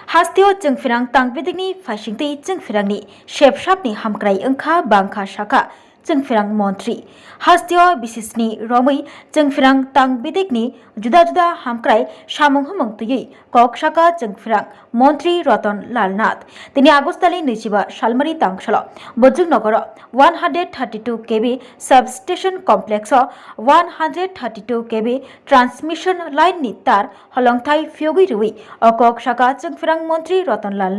Hastio Jungfirang Tangbidigni Fashingti Jungfirangni Shepshapni Hamkrai Engkha Bangkha Shaka Jungfirang Montri Hastio Bisisni Romui Jungfirang Tangbidikni Juda Hamkrai Samung Humung Tuyui Kok Shaka Jungfirang Montri Roton Lalnath Tini Agostali Nichiba Shalmari Tangshala Bojung Nogoro 132 kV Substation Complex 132 kV Transmission Line Nitar Holongthai Fyogi Rui Okok Shaka Jungfirang Montri Rotonlal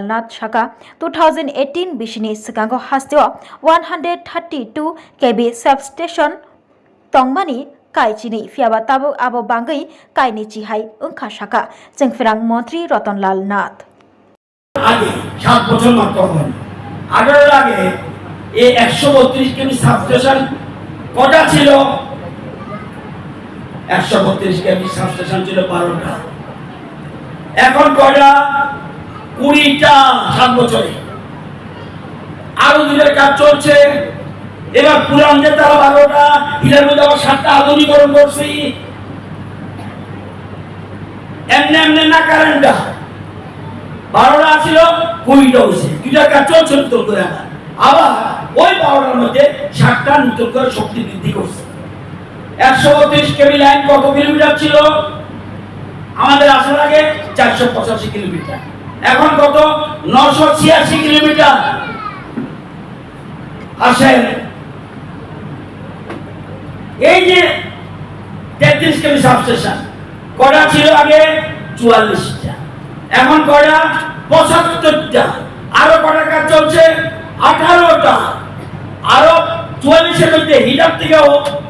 Nath Shaka 2018 Bishini Sikango Hastio 132 kV Substation Tongmani Kaichini Fiaba Tabu Abo Bangai Kaini Chihai Ungkha Shaka Jungfirang Montri Rotonlal Nath আগে 7 বছর মাত্র হয় 18 আগে এই 132 কেবি substation কটা ছিল 132 কেবি substation ছিল 12টা এখন কয়টা 20টা 7 বছরে আরো দুইটার কাজ চলছে এবার পুরান যে তারা 12টা এর মধ্যে আবার 7টা আধুনিকরণ করছি এমনি না কারেন্টটা 12টা ছিল 20টা হয়েছে দুইটার কাজ চলছে নতুন করে আবার ওই 12টার মধ্যে 7টা নতুন করে শক্তি বৃদ্ধি করছে 132 কেবি লাইন কত কিলোমিটার ছিল আমাদের আসার আগে 485 কিলোমিটার এখন কত 986 কিলোমিটার আসেন এই যে 33 কেবি সাবস্টেশন কটা ছিল আগে 44টা এখন কটা 75টা আরো কটা কাজ চলছে 18টা আরো 44 এর মধ্যে হিটার থেকেও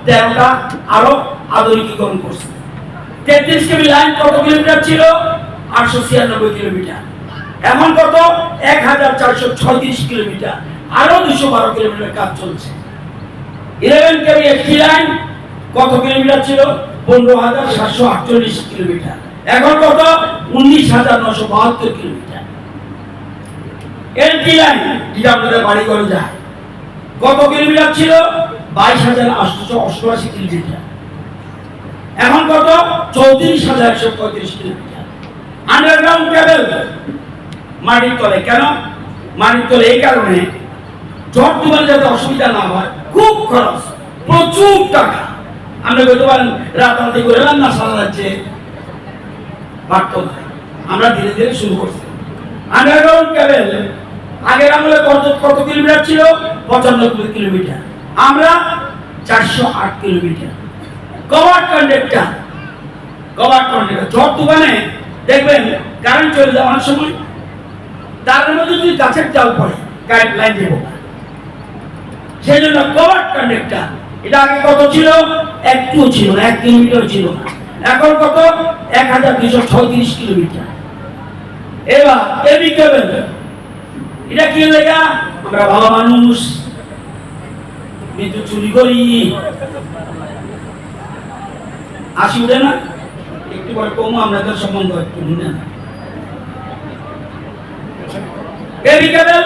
13টা আরো আধুনিকীকরণ করছে 33 কেবি লাইন কত কিলোমিটার ছিল 896 কিলোমিটার এখন কত 1436 কিলোমিটার আরো 212 কিলোমিটার কাজ চলছে 11 কেবি এসটি লাইন কত কিলোমিটার ছিল 15748 কিলোমিটার এখন কত 19972 কিলোমিটার এলটি লাইন যেটা আমাদের বাড়ি করে যায় কত কিলোমিটার ছিল 22888 কিলোমিটার এখন কত 34135 কিলোমিটার আন্ডারগ্রাউন্ড কেবল মাটির তলে কেন মাটির তলে এই কারণে ঝড় তুফানে যাতে অসুবিধা না হয় খুব খরচ প্রচুর টাকা আমরা বলতে পারেন রাতারাতি করে না সারা রাজ্যে বাড়ত আমরা ধীরে ধীরে শুরু করছি আন্ডারগ্রাউন্ড কেবল আগের আমলে কত কিলোমিটার ছিল 95 কিলোমিটার আমরা 408 কিলোমিটার কভার কন্ডাক্টর ঝড় তুফানে দেখবেন কারেন্ট চলে যায় অনেক সময় তার মধ্যে যদি গাছের ডাল পড়ে কারেন্ট লাইন দেবো না সেই জন্য কভার কন্ডাক্টর এটা আগে কত ছিল একটুও ছিল না 1 কিলোমিটার ছিল না এখন কত 1236 কিলোমিটার এবার এবি কেবল এটা কি লেগা আমরা ভালো মানুষ বিদ্যুৎ চুরি করি আসি উঠে না একটু পরে কম আপনাদের সম্বন্ধ একটু না এবি কেবল